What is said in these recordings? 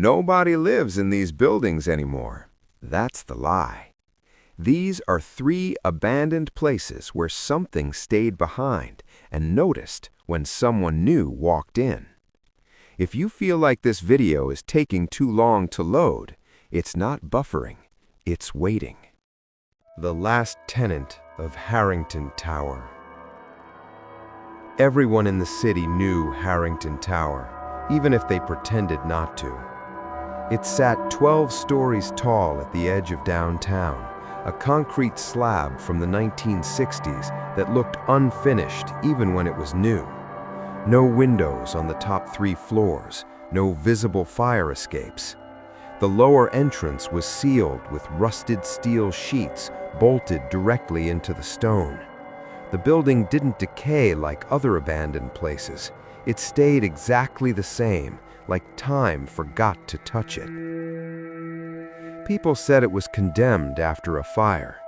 Nobody lives in these buildings anymore. That's the lie. These are 3 abandoned places where something stayed behind and noticed when someone new walked in. If you feel like this video is taking too long to load, it's not buffering, it's waiting. The last tenant of Harrington Tower. Everyone in the city knew Harrington Tower, even if they pretended not to. It sat 12 stories tall at the edge of downtown, a concrete slab from the 1960s that looked unfinished even when it was new. No windows on the top 3 floors, no visible fire escapes. The lower entrance was sealed with rusted steel sheets bolted directly into the stone. The building didn't decay like other abandoned places. It stayed exactly the same, like time forgot to touch it. People said it was condemned after a fire.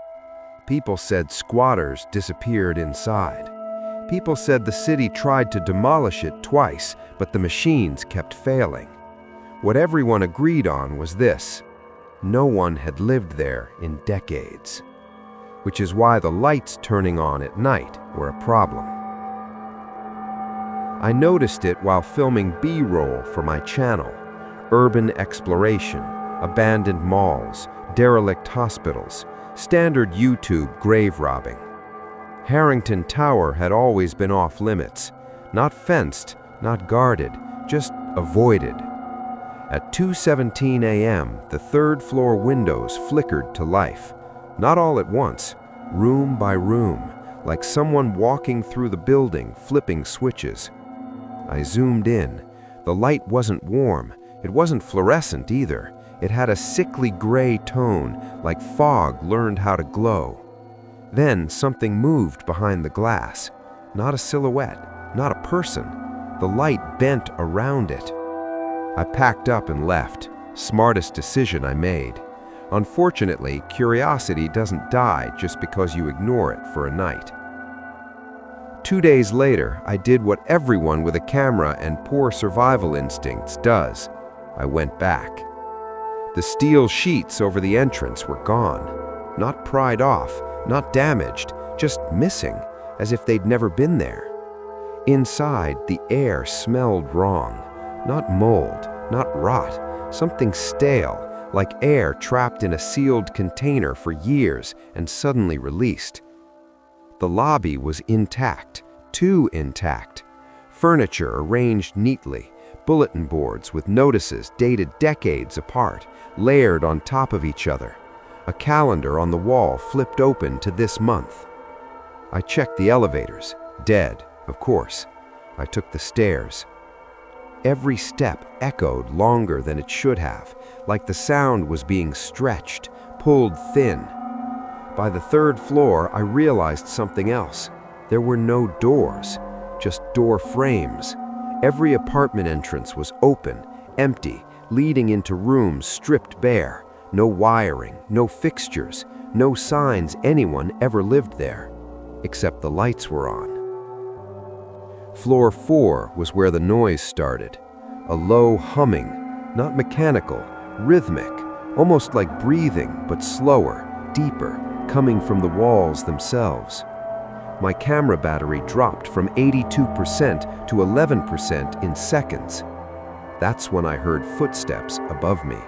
People said squatters disappeared inside. People said the city tried to demolish it twice, but the machines kept failing. What everyone agreed on was this: no one had lived there in decades. Which is why the lights turning on at night were a problem. I noticed it while filming B-roll for my channel: urban exploration, abandoned malls, derelict hospitals, standard YouTube grave robbing. Harrington Tower had always been off limits, not fenced, not guarded, just avoided. At 2:17 a.m., the 3rd floor windows flickered to life. Not all at once, room by room, like someone walking through the building, flipping switches. I zoomed in. The light wasn't warm. It wasn't fluorescent either. It had a sickly gray tone, like fog learned how to glow. Then something moved behind the glass. Not a silhouette, not a person. The light bent around it. I packed up and left. Smartest decision I made. Unfortunately, curiosity doesn't die just because you ignore it for a night. 2 days later, I did what everyone with a camera and poor survival instincts does. I went back. The steel sheets over the entrance were gone. Not pried off, not damaged, just missing, as if they'd never been there. Inside, the air smelled wrong. Not mold, not rot, something stale, like air trapped in a sealed container for years and suddenly released. The lobby was intact, too intact. Furniture arranged neatly, bulletin boards with notices dated decades apart, layered on top of each other. A calendar on the wall flipped open to this month. I checked the elevators. Dead, of course. I took the stairs. Every step echoed longer than it should have, like the sound was being stretched, pulled thin. By the 3rd floor, I realized something else. There were no doors, just door frames. Every apartment entrance was open, empty, leading into rooms stripped bare. No wiring, no fixtures, no signs anyone ever lived there, except the lights were on. Floor 4 was where the noise started. A low humming, not mechanical, rhythmic, almost like breathing, but slower, deeper, coming from the walls themselves. My camera battery dropped from 82% to 11% in seconds. That's when I heard footsteps above me.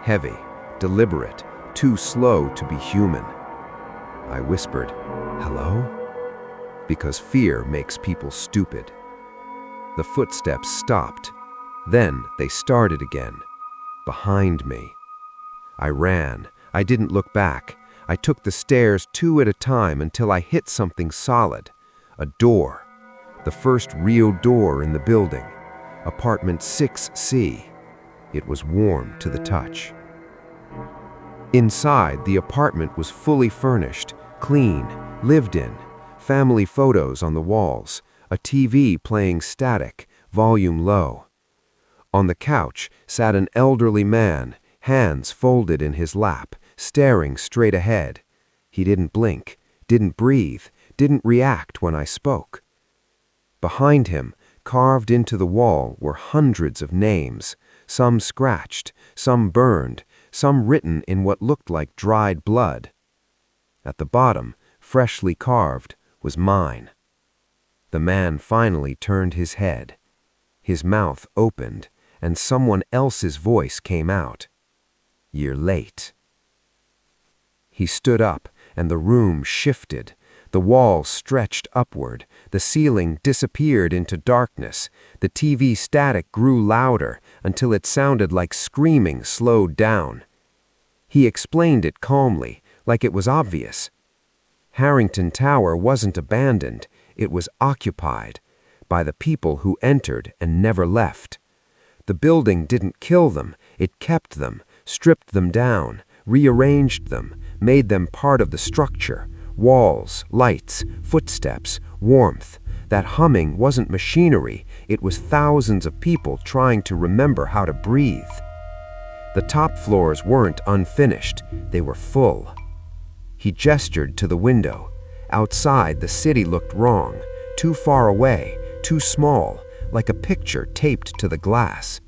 Heavy, deliberate, too slow to be human. I whispered, "Hello?" Because fear makes people stupid. The footsteps stopped. Then they started again, behind me. I ran. I didn't look back. I took the stairs 2 at a time until I hit something solid. A door. The first real door in the building. Apartment 6C. It was warm to the touch. Inside, the apartment was fully furnished, clean, lived in. Family photos on the walls. A TV playing static, volume low. On the couch sat an elderly man, hands folded in his lap, staring straight ahead. He didn't blink, didn't breathe, didn't react when I spoke. Behind him, carved into the wall, were hundreds of names. some scratched, some burned, some written in what looked like dried blood. At the bottom, freshly carved, was mine. The man finally turned his head. His mouth opened, and someone else's voice came out. "You're late." He stood up, and the room shifted. The walls stretched upward, the ceiling disappeared into darkness, the TV static grew louder until it sounded like screaming slowed down. He explained it calmly, like it was obvious. Harrington Tower wasn't abandoned, it was occupied, by the people who entered and never left. The building didn't kill them, it kept them, stripped them down, rearranged them, made them part of the structure. Walls, lights, footsteps, warmth. That humming wasn't machinery, it was thousands of people trying to remember how to breathe. The top floors weren't unfinished, they were full. He gestured to the window. Outside, the city looked wrong, too far away, too small, like a picture taped to the glass.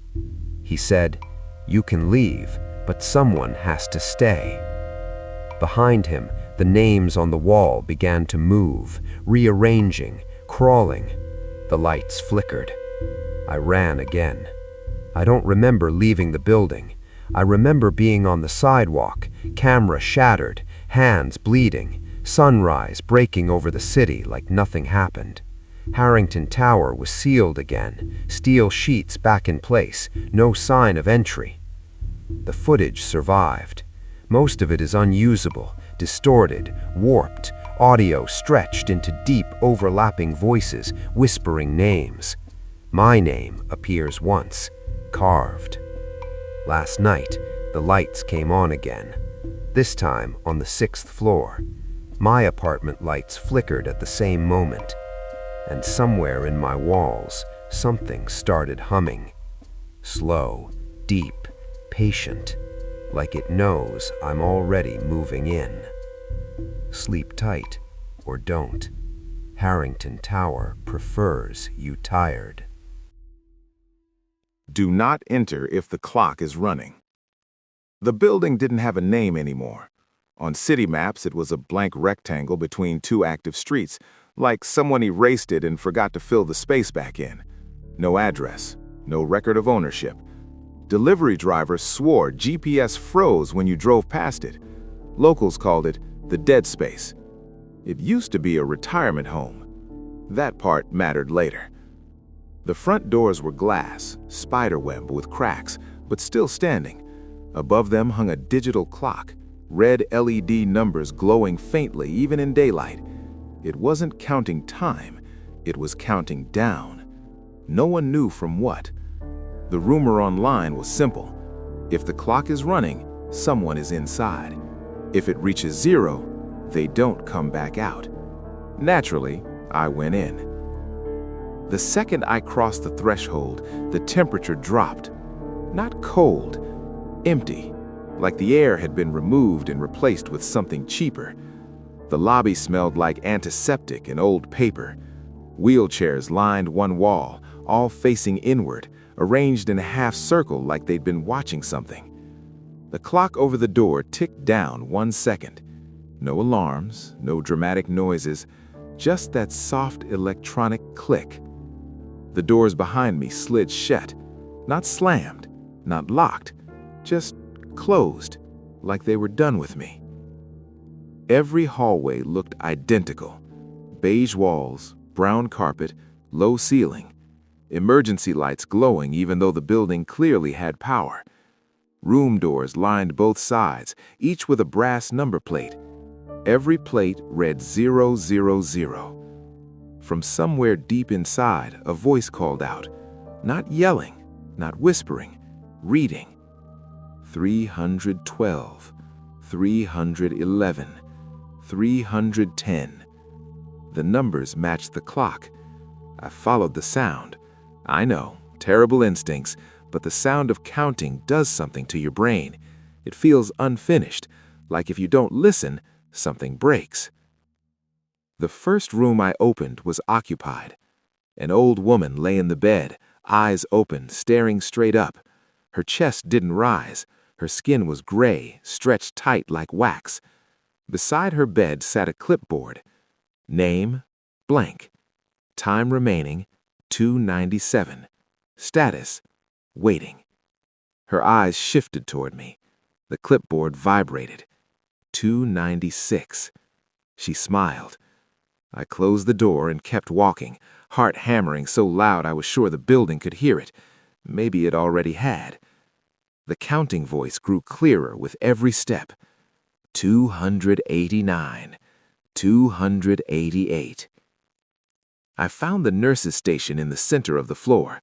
He said, "You can leave, but someone has to stay." Behind him, the names on the wall began to move, rearranging, crawling. The lights flickered. I ran again. I don't remember leaving the building. I remember being on the sidewalk, camera shattered, hands bleeding, sunrise breaking over the city like nothing happened. Harrington Tower was sealed again, steel sheets back in place, no sign of entry. The footage survived. Most of it is unusable, distorted, warped, audio stretched into deep, overlapping voices, whispering names. My name appears once, carved. Last night, the lights came on again, this time on the 6th floor. My apartment lights flickered at the same moment, and somewhere in my walls, something started humming. Slow, deep, patient, like it knows I'm already moving in. Sleep tight, or don't. Harrington Tower prefers you tired. Do not enter if the clock is running. The building didn't have a name anymore. On city maps, it was a blank rectangle between two active streets, like someone erased it and forgot to fill the space back in. No address, no record of ownership. Delivery drivers swore GPS froze when you drove past it. Locals called it the dead space. It used to be a retirement home. That part mattered later. The front doors were glass, spiderweb with cracks, but still standing. Above them hung a digital clock, red LED numbers glowing faintly even in daylight. It wasn't counting time, it was counting down. No one knew from what. The rumor online was simple. If the clock is running, someone is inside. If it reaches 0, they don't come back out. Naturally, I went in. The second I crossed the threshold, the temperature dropped. Not cold, empty, like the air had been removed and replaced with something cheaper. The lobby smelled like antiseptic and old paper. Wheelchairs lined one wall, all facing inward, arranged in a half circle like they'd been watching something. The clock over the door ticked down 1 second. No alarms, no dramatic noises, just that soft electronic click. The doors behind me slid shut, not slammed, not locked, just closed, like they were done with me. Every hallway looked identical. Beige walls, brown carpet, low ceiling. Emergency lights glowing even though the building clearly had power. Room doors lined both sides, each with a brass number plate. Every plate read 000. From somewhere deep inside, a voice called out, not yelling, not whispering, reading. 312, 311, 310. The numbers matched the clock. I followed the sound. I know, terrible instincts, but the sound of counting does something to your brain. It feels unfinished, like if you don't listen, something breaks. The first room I opened was occupied. An old woman lay in the bed, eyes open, staring straight up. Her chest didn't rise. Her skin was gray, stretched tight like wax. Beside her bed sat a clipboard. Name, blank. Time remaining, 2:97. Status, waiting. Her eyes shifted toward me. The clipboard vibrated. 2:96. She smiled. I closed the door and kept walking, heart hammering so loud I was sure the building could hear it. Maybe it already had. The counting voice grew clearer with every step. 289. 288. I found the nurse's station in the center of the floor.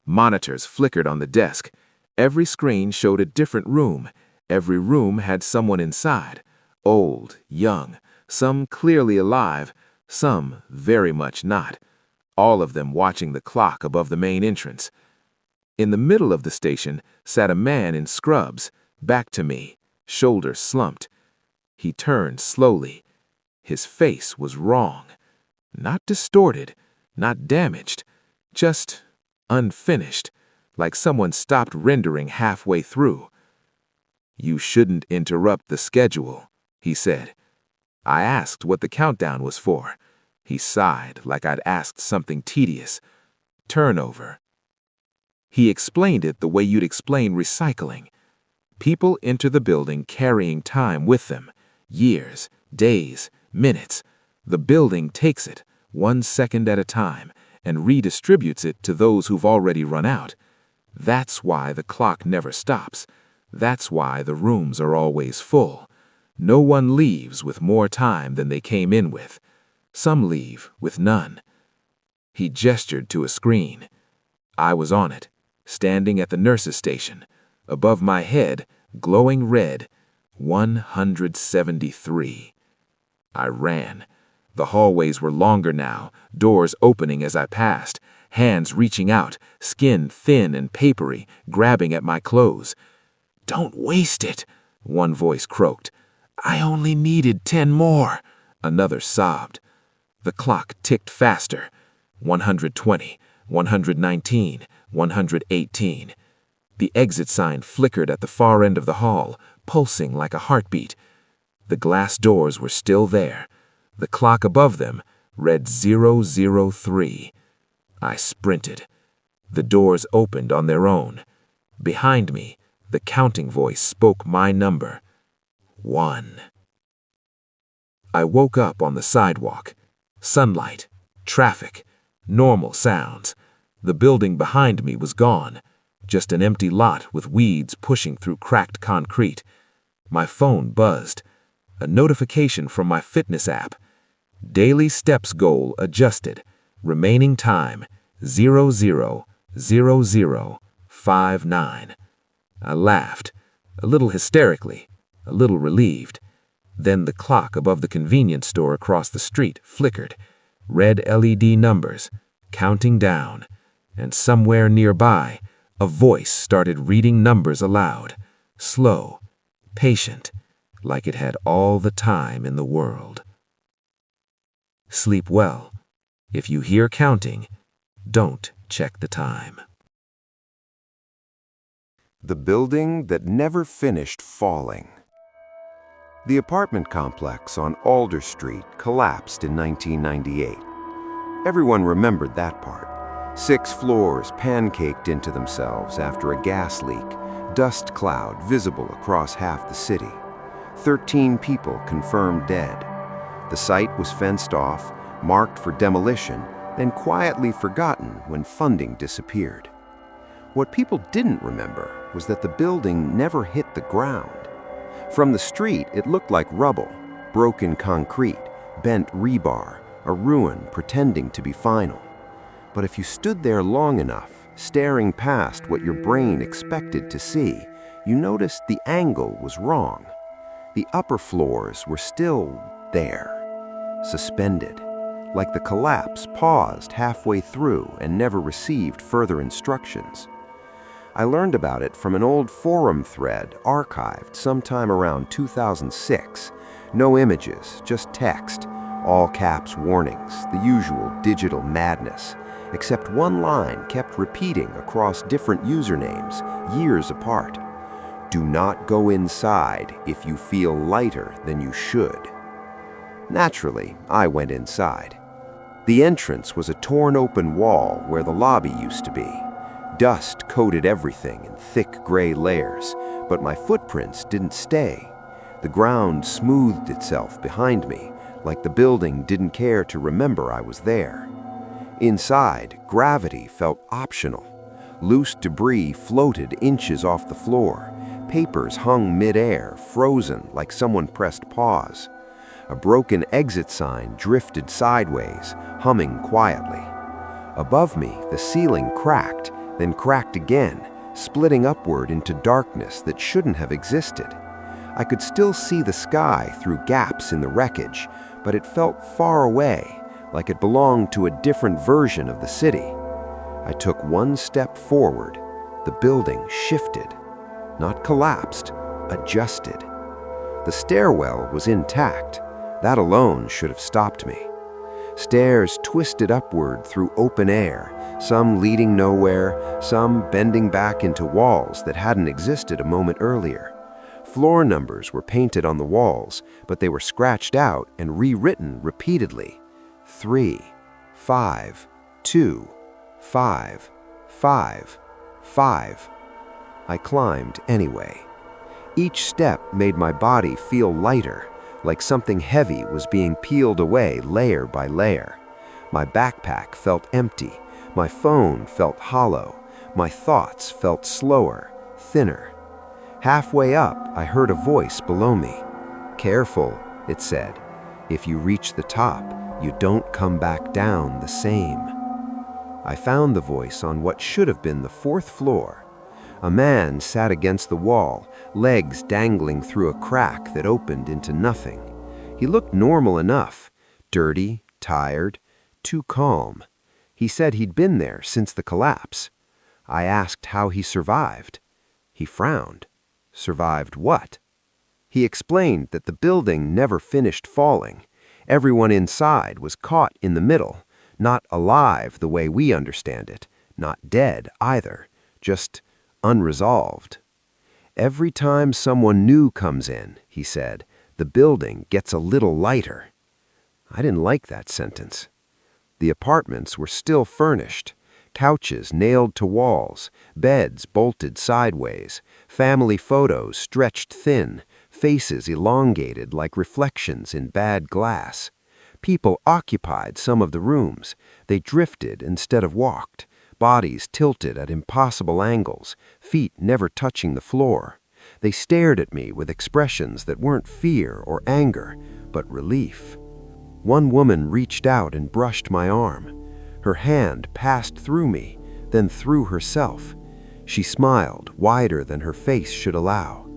Monitors flickered on the desk. Every screen showed a different room. Every room had someone inside. Old, young, some clearly alive, some very much not. All of them watching the clock above the main entrance. In the middle of the station sat a man in scrubs, back to me, shoulders slumped. He turned slowly. His face was wrong. Not distorted, not damaged, just unfinished, like someone stopped rendering halfway through. "You shouldn't interrupt the schedule," he said. I asked what the countdown was for. He sighed like I'd asked something tedious. Turnover. He explained it the way you'd explain recycling. People enter the building carrying time with them. Years, days, minutes. The building takes it, 1 second at a time, and redistributes it to those who've already run out. That's why the clock never stops. That's why the rooms are always full. No one leaves with more time than they came in with. Some leave with none. He gestured to a screen. I was on it, standing at the nurse's station. Above my head, glowing red, 173. I ran. The hallways were longer now, doors opening as I passed, hands reaching out, skin thin and papery, grabbing at my clothes. "Don't waste it," one voice croaked. "I only needed 10 more," another sobbed. The clock ticked faster. 120, 119, 118. The exit sign flickered at the far end of the hall, pulsing like a heartbeat. The glass doors were still there. The clock above them read 003. I sprinted. The doors opened on their own. Behind me, the counting voice spoke my number. 1. I woke up on the sidewalk. Sunlight, traffic, normal sounds. The building behind me was gone. Just an empty lot with weeds pushing through cracked concrete. My phone buzzed. A notification from my fitness app. Daily steps goal adjusted. Remaining time 000059. I laughed, a little hysterically, a little relieved. Then the clock above the convenience store across the street flickered. Red LED numbers, counting down. And somewhere nearby, a voice started reading numbers aloud. Slow, patient, like it had all the time in the world. Sleep well. If you hear counting, don't check the time. The building that never finished falling. The apartment complex on Alder Street collapsed in 1998. Everyone remembered that part. 6 floors pancaked into themselves after a gas leak, dust cloud visible across half the city. 13 people confirmed dead. The site was fenced off, marked for demolition, then quietly forgotten when funding disappeared. What people didn't remember was that the building never hit the ground. From the street, it looked like rubble, broken concrete, bent rebar, a ruin pretending to be final. But if you stood there long enough, staring past what your brain expected to see, you noticed the angle was wrong. The upper floors were still there, suspended, like the collapse paused halfway through and never received further instructions. I learned about it from an old forum thread archived sometime around 2006. No images, just text, all caps warnings, the usual digital madness. except one line kept repeating across different usernames, years apart. Do not go inside if you feel lighter than you should. Naturally, I went inside. The entrance was a torn open wall where the lobby used to be. Dust coated everything in thick gray layers, but my footprints didn't stay. The ground smoothed itself behind me, like the building didn't care to remember I was there. Inside, gravity felt optional. Loose debris floated inches off the floor. Papers hung mid-air, frozen like someone pressed pause. A broken exit sign drifted sideways, humming quietly. Above me, the ceiling cracked, then cracked again, splitting upward into darkness that shouldn't have existed. I could still see the sky through gaps in the wreckage, but it felt far away, like it belonged to a different version of the city. I took one step forward. The building shifted. Not collapsed, adjusted. The stairwell was intact. That alone should have stopped me. Stairs twisted upward through open air, some leading nowhere, some bending back into walls that hadn't existed a moment earlier. Floor numbers were painted on the walls, but they were scratched out and rewritten repeatedly. 3, 5, 2, 5, 5, 5. I climbed anyway. Each step made my body feel lighter, like something heavy was being peeled away layer by layer. My backpack felt empty. My phone felt hollow. My thoughts felt slower, thinner. Halfway up, I heard a voice below me. "Careful," it said. "If you reach the top, you don't come back down the same." I found the voice on what should have been the 4th floor. A man sat against the wall, legs dangling through a crack that opened into nothing. He looked normal enough, dirty, tired, too calm. He said he'd been there since the collapse. I asked how he survived. He frowned. Survived what? He explained that the building never finished falling. Everyone inside was caught in the middle, not alive the way we understand it, not dead either, just unresolved. Every time someone new comes in, he said, the building gets a little lighter. I didn't like that sentence. The apartments were still furnished, couches nailed to walls, beds bolted sideways, family photos stretched thin, faces elongated like reflections in bad glass. People occupied some of the rooms. They drifted instead of walked, bodies tilted at impossible angles, feet never touching the floor. They stared at me with expressions that weren't fear or anger, but relief. One woman reached out and brushed my arm. Her hand passed through me, then through herself. She smiled, wider than her face should allow.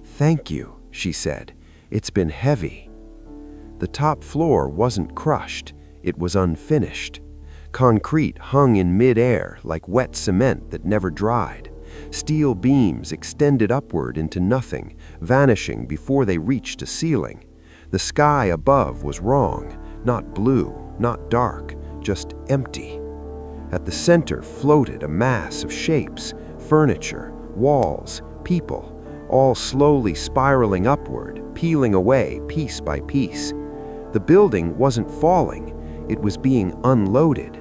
"Thank you," she said. "It's been heavy." The top floor wasn't crushed. It was unfinished. Concrete hung in mid-air like wet cement that never dried. Steel beams extended upward into nothing, vanishing before they reached a ceiling. The sky above was wrong, not blue, not dark, just empty. At the center floated a mass of shapes, furniture, walls, people, all slowly spiraling upward, peeling away piece by piece. The building wasn't falling, it was being unloaded.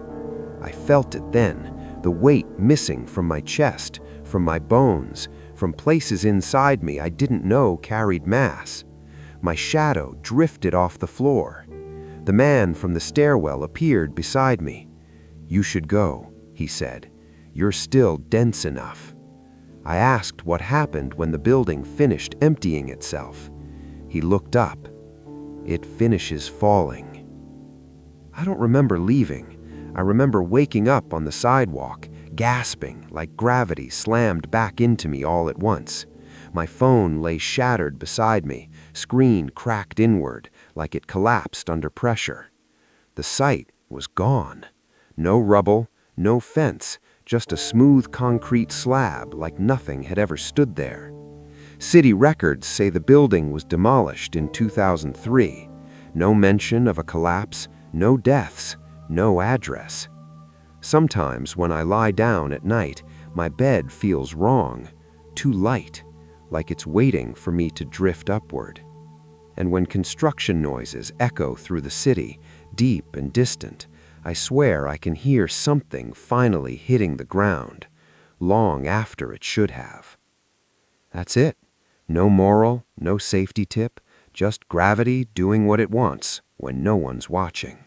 I felt it then, the weight missing from my chest, from my bones, from places inside me I didn't know carried mass. My shadow drifted off the floor. The man from the stairwell appeared beside me. "You should go," he said. "You're still dense enough." I asked what happened when the building finished emptying itself. He looked up. "It finishes falling." I don't remember leaving. I remember waking up on the sidewalk, gasping like gravity slammed back into me all at once. My phone lay shattered beside me, screen cracked inward, like it collapsed under pressure. The site was gone. No rubble, no fence, just a smooth concrete slab like nothing had ever stood there. City records say the building was demolished in 2003. No mention of a collapse, no deaths, no address. Sometimes when I lie down at night, my bed feels wrong, too light, like it's waiting for me to drift upward. And when construction noises echo through the city, deep and distant, I swear I can hear something finally hitting the ground, long after it should have. That's it. No moral, no safety tip, just gravity doing what it wants when no one's watching.